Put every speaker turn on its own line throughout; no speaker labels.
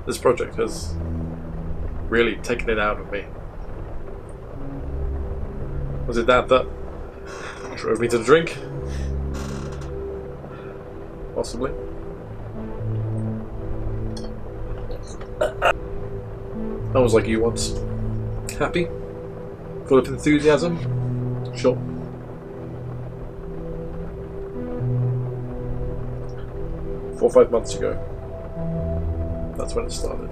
This project has really taken it out of me. Was it that drove me to the drink? Possibly. I was like you once. Happy? Full of enthusiasm? Sure. Four or 5 months ago. That's when it started.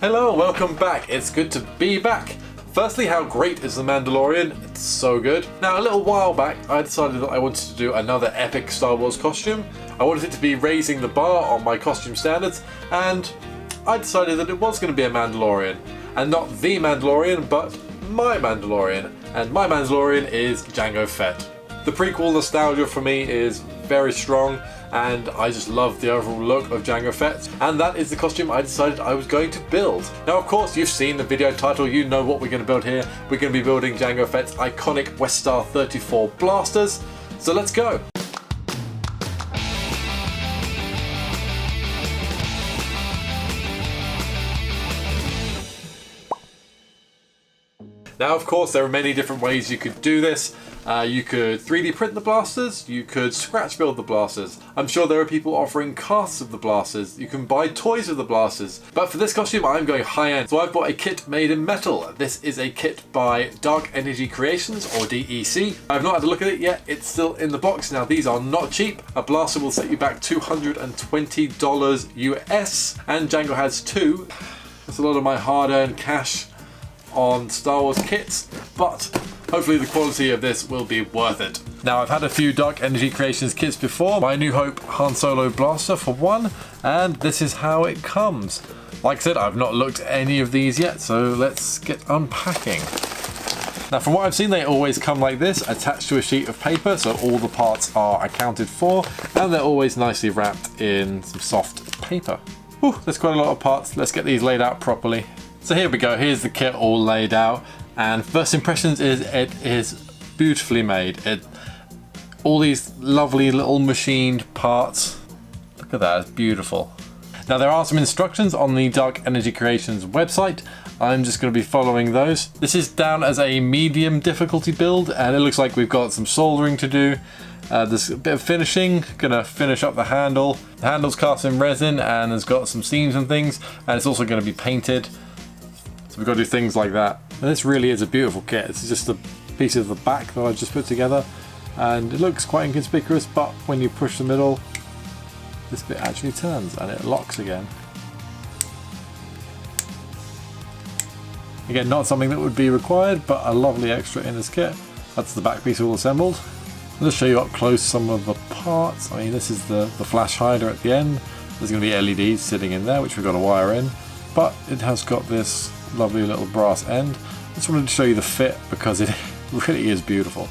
Hello, welcome back. It's good to be back. Firstly, how great is The Mandalorian? It's so good. Now, a little while back, I decided that I wanted to do another epic Star Wars costume. I wanted it to be raising the bar on my costume standards, and I decided that it was going to be a Mandalorian. And not the Mandalorian, but my Mandalorian. And my Mandalorian is Jango Fett. The prequel nostalgia for me is very strong, and I just love the overall look of Jango Fett, and that is the costume I decided I was going to build. Now, of course, you've seen the video title, you know what we're going to build here. We're going to be building Jango Fett's iconic WESTAR-34 blasters, so let's go! Now, of course, there are many different ways you could do this. You could 3D print the blasters, you could scratch build the blasters. I'm sure there are people offering casts of the blasters. You can buy toys of the blasters. But for this costume, I'm going high end. So I've bought a kit made in metal. This is a kit by Dark Energy Creations, or DEC. I've not had a look at it yet. It's still in the box. Now, these are not cheap. A blaster will set you back $220 US, and Jango has two. That's a lot of my hard-earned cash on Star Wars kits, but hopefully the quality of this will be worth it. Now, I've had a few Dark Energy Creations kits before. My New Hope Han Solo blaster for one, and this is how it comes. Like I said, I've not looked at any of these yet, so let's get unpacking. Now, from what I've seen, they always come like this, attached to a sheet of paper, so all the parts are accounted for, and they're always nicely wrapped in some soft paper. Whew, there's quite a lot of parts. Let's get these laid out properly. So here we go, here's the kit all laid out, and first impressions is it is beautifully made. All these lovely little machined parts. Look at that, it's beautiful. Now, there are some instructions on the Dark Energy Creations website. I'm just going to be following those. This is down as a medium difficulty build, and it looks like we've got some soldering to do. There's a bit of finishing, gonna finish up the handle. The handle's cast in resin and has got some seams and things, and it's also going to be painted. So we've got to do things like that. And this really is a beautiful kit. It's just a piece of the back that I've just put together, and it looks quite inconspicuous, but when you push the middle, this bit actually turns and it locks again. Again, not something that would be required, but a lovely extra in this kit. That's the back piece all assembled. I'll just show you up close some of the parts. I mean, this is the flash hider at the end. There's going to be LEDs sitting in there, which we've got to wire in, but it has got this lovely little brass end. I just wanted to show you the fit because it really is beautiful.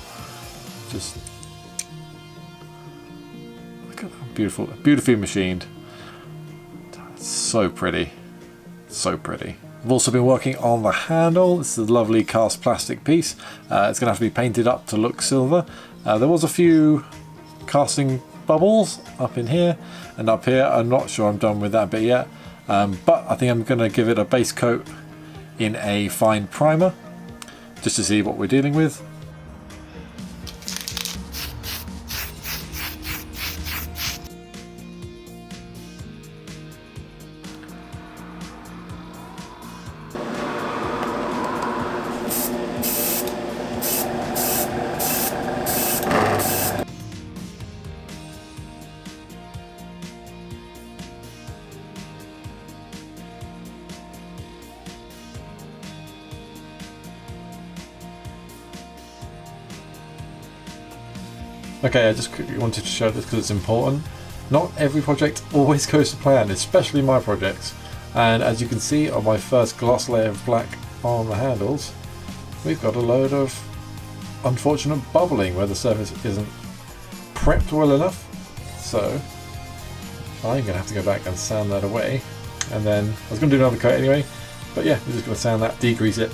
Just look at that, beautiful, beautifully machined. It's so pretty, so pretty. I've also been working on the handle. This is a lovely cast plastic piece. It's going to have to be painted up to look silver. There was a few casting bubbles up in here and up here. I'm not sure I'm done with that bit yet, but I think I'm going to give it a base coat in a fine primer just to see what we're dealing with. Okay, I just quickly wanted to show this because it's important. Not every project always goes to plan, especially my projects. And as you can see on my first gloss layer of black on the handles, we've got a load of unfortunate bubbling where the surface isn't prepped well enough. So I'm going to have to go back and sand that away. And then I was going to do another coat anyway, but yeah, we're just going to sand that, degrease it,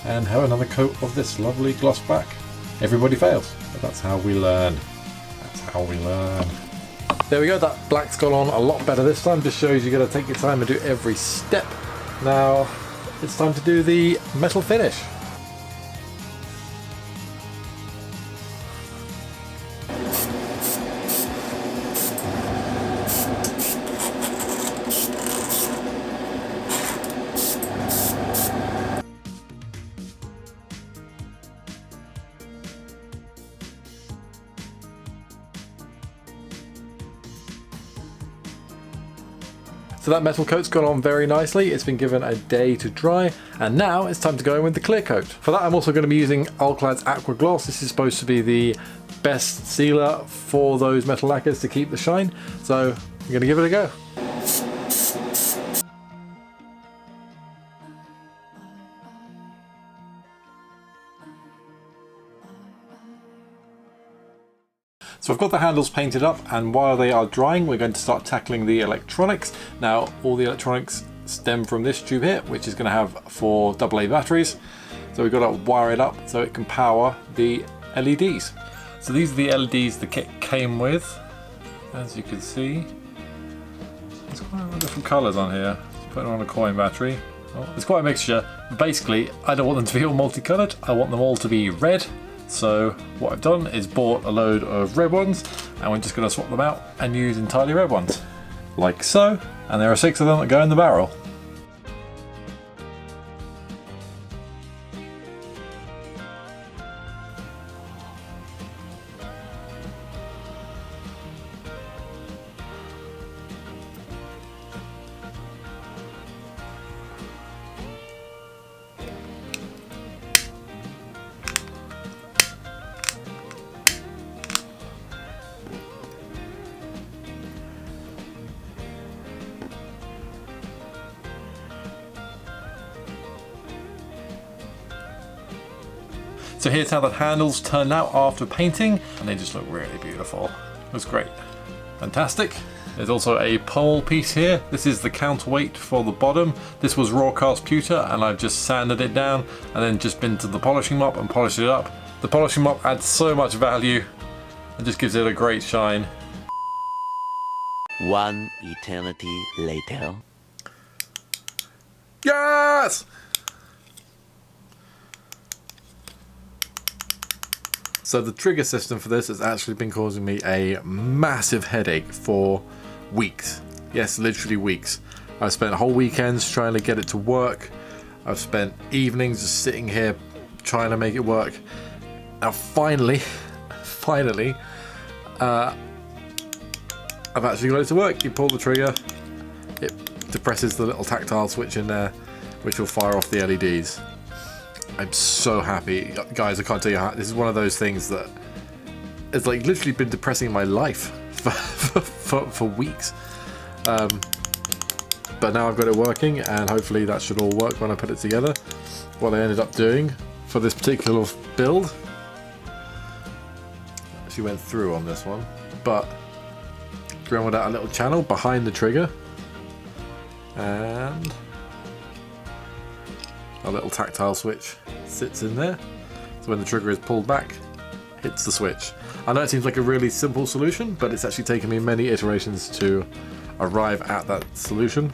and have another coat of this lovely gloss black. Everybody fails, but that's how we learn. How we learn. There we go, that black's gone on a lot better this time. Just shows you got to take your time and do every step. Now it's time to do the metal finish. So that metal coat's gone on very nicely. It's been given a day to dry, and now it's time to go in with the clear coat. For that, I'm also going to be using Alclad's Aqua Gloss. This is supposed to be the best sealer for those metal lacquers to keep the shine. So I'm going to give it a go. So I've got the handles painted up, and while they are drying, we're going to start tackling the electronics. Now, all the electronics stem from this tube here, which is going to have 4 AA batteries. So we've got to wire it up so it can power the LEDs. So these are the LEDs the kit came with. As you can see, there's quite a lot of different colours on here. Let's put it on a coin battery. Oh, it's quite a mixture. Basically, I don't want them to be all multicoloured. I want them all to be red. So what I've done is bought a load of red ones, and we're just going to swap them out and use entirely red ones. Like so. And there are 6 of them that go in the barrel. So here's how the handles turned out after painting, and they just look really beautiful. Looks great. Fantastic. There's also a pole piece here. This is the counterweight for the bottom. This was raw cast pewter, and I've just sanded it down and then just been to the polishing mop and polished it up. The polishing mop adds so much value and just gives it a great shine.
One eternity later.
Yes! So the trigger system for this has actually been causing me a massive headache for weeks. Yes, literally weeks. I've spent whole weekends trying to get it to work. I've spent evenings just sitting here trying to make it work. Now finally, I've actually got it to work. You pull the trigger, it depresses the little tactile switch in there, which will fire off the LEDs. I'm so happy. Guys, I can't tell you how, this is one of those things that it's like literally been depressing my life for weeks. But now I've got it working, and hopefully that should all work when I put it together. What I ended up doing for this particular build, actually went through on this one, but drilled out a little channel behind the trigger, and a little tactile switch sits in there, so when the trigger is pulled back, hits the switch. I know it seems like a really simple solution, but it's actually taken me many iterations to arrive at that solution.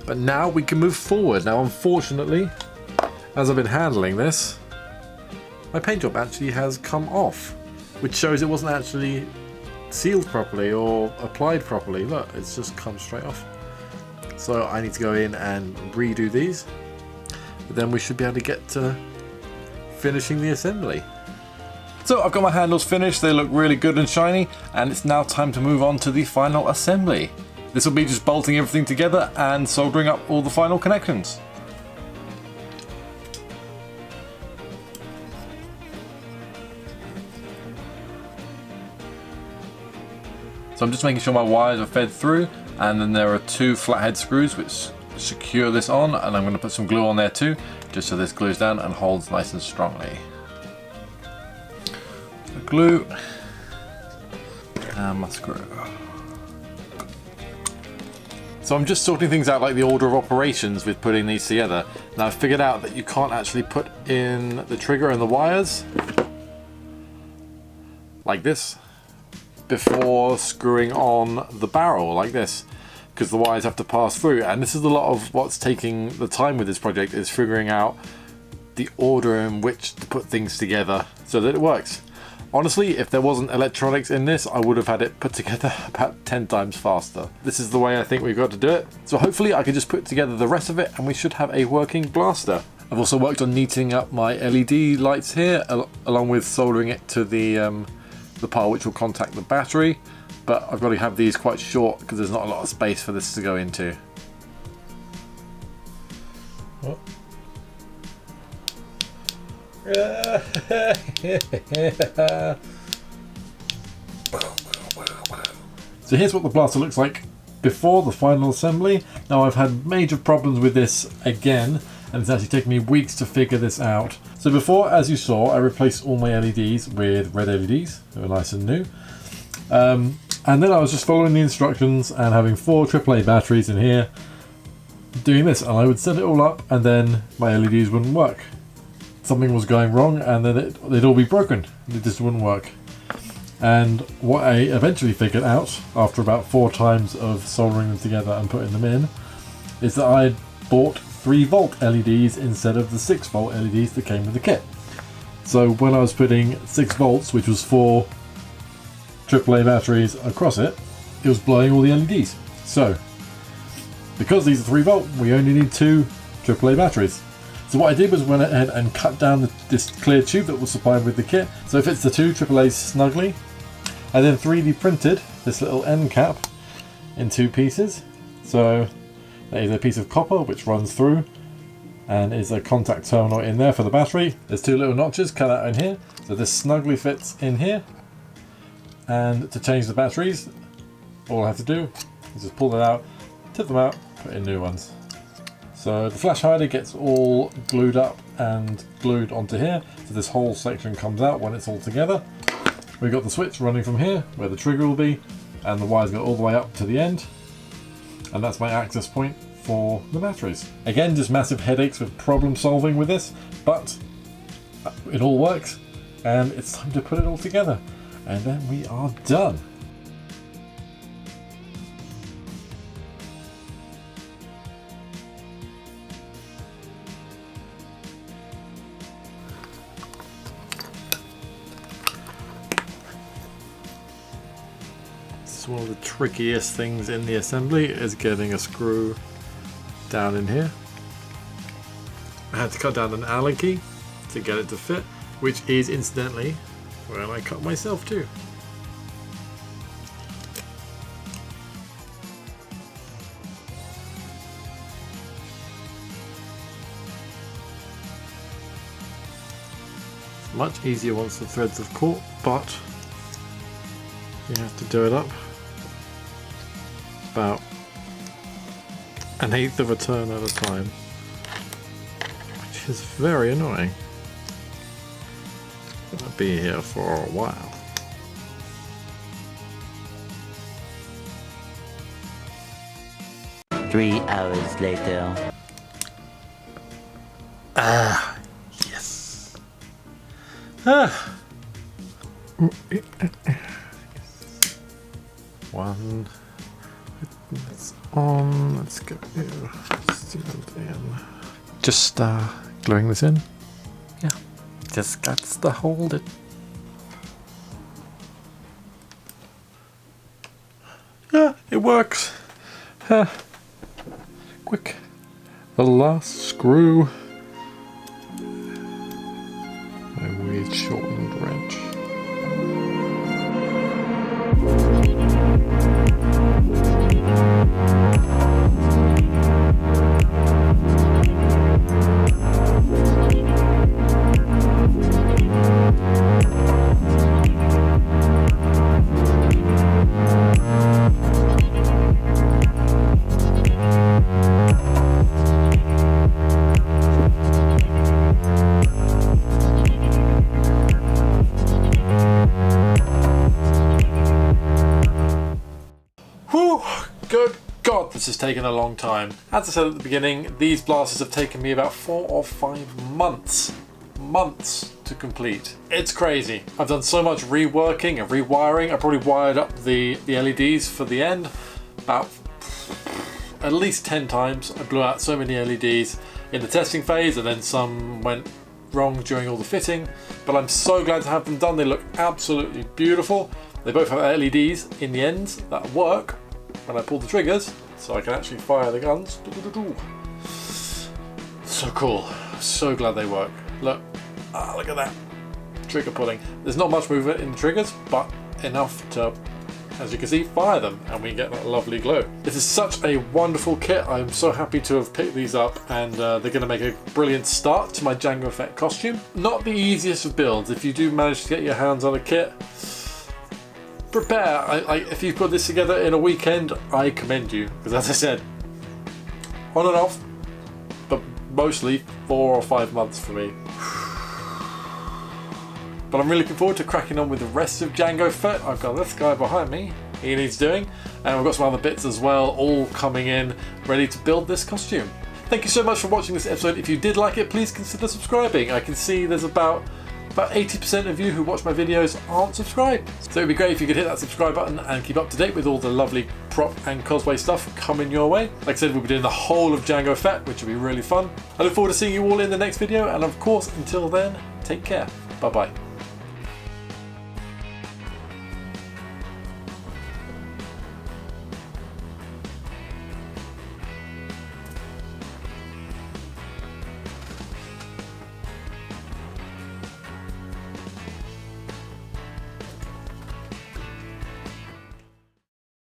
But now we can move forward. Now unfortunately, as I've been handling this, my paint job actually has come off, which shows it wasn't actually sealed properly or applied properly. Look, it's just come straight off. So I need to go in and redo these. Then we should be able to get to finishing the assembly. So I've got my handles finished, they look really good and shiny, and it's now time to move on to the final assembly. This will be just bolting everything together and soldering up all the final connections. So I'm just making sure my wires are fed through, and then there are 2 flathead screws which secure this on, and I'm going to put some glue on there too, just so this glues down and holds nice and strongly. The glue and my screw. So I'm just sorting things out like the order of operations with putting these together. Now I've figured out that you can't actually put in the trigger and the wires like this before screwing on the barrel like this, because the wires have to pass through. And this is a lot of what's taking the time with this project, is figuring out the order in which to put things together so that it works. Honestly, if there wasn't electronics in this, I would have had it put together about 10 times faster. This is the way I think we've got to do it. So hopefully I can just put together the rest of it and we should have a working blaster. I've also worked on neatening up my LED lights here, along with soldering it to the pile which will contact the battery. But I've got to have these quite short because there's not a lot of space for this to go into. Oh. So here's what the blaster looks like before the final assembly. Now I've had major problems with this again, and it's actually taken me weeks to figure this out. So before, as you saw, I replaced all my LEDs with red LEDs. They were nice and new. And then I was just following the instructions and having 4 AAA batteries in here doing this, and I would set it all up and then my LEDs wouldn't work. Something was going wrong and then they'd all be broken. It just wouldn't work. And what I eventually figured out, after about 4 times of soldering them together and putting them in, is that I bought 3-volt LEDs instead of the 6-volt LEDs that came with the kit. So when I was putting 6 volts, which was 4 AAA batteries across it, it was blowing all the LEDs. So because these are 3-volt, we only need 2 AAA batteries. So what I did was went ahead and cut down this clear tube that was supplied with the kit, so it fits the 2 AAAs snugly. I then 3D printed this little end cap in 2 pieces. So there is a piece of copper which runs through and is a contact terminal in there for the battery. There's 2 little notches cut out in here, so this snugly fits in here. And to change the batteries, all I have to do is just pull them out, tip them out, put in new ones. So the flash hider gets all glued up and glued onto here, so this whole section comes out when it's all together. We've got the switch running from here, where the trigger will be, and the wires go all the way up to the end. And that's my access point for the batteries. Again, just massive headaches with problem solving with this, but it all works, and it's time to put it all together. And then we are done. One of the trickiest things in the assembly is getting a screw down in here. I had to cut down an Allen key to get it to fit, which is incidentally where I cut myself too. It's much easier once the threads have caught, but you have to do it up about 1/8 of a turn at a time, which is very annoying. Gonna be here for a while.
Three hours later.
Ah, yes. Ah. One. It's on. Let's go. Sealed in. Just gluing this in. Yeah. Just got to hold it. Yeah, it works. Quick. The last screw. My weird shortened wrench. Good God, this has taken a long time. As I said at the beginning, these blasters have taken me about 4 or 5 months to complete. It's crazy. I've done so much reworking and rewiring. I probably wired up the LEDs for the end about at least 10 times. I blew out so many LEDs in the testing phase, and then some went wrong during all the fitting. But I'm so glad to have them done. They look absolutely beautiful. They both have LEDs in the ends that work when I pull the triggers, so I can actually fire the guns. So cool. So glad they work. Look at that trigger pulling. There's not much movement in the triggers, but enough to, as you can see, fire them, and we get that lovely glow. This is such a wonderful kit. I'm so happy to have picked these up, and they're going to make a brilliant start to my Jango Fett costume. Not the easiest of builds. If you do manage to get your hands on a kit, prepare. If you put this together in a weekend, I commend you, because as I said, on and off, but mostly 4 or 5 months for me. But I'm really looking forward to cracking on with the rest of Jango Fett. I've got this guy behind me, he needs doing, and we've got some other bits as well, all coming in, ready to build this costume. Thank you so much for watching this episode. If you did like it, please consider subscribing. I can see there's about 80% of you who watch my videos aren't subscribed. So it'd be great if you could hit that subscribe button and keep up to date with all the lovely prop and cosplay stuff coming your way. Like I said, we'll be doing the whole of Jango Fett, which will be really fun. I look forward to seeing you all in the next video, and of course, until then, take care. Bye bye.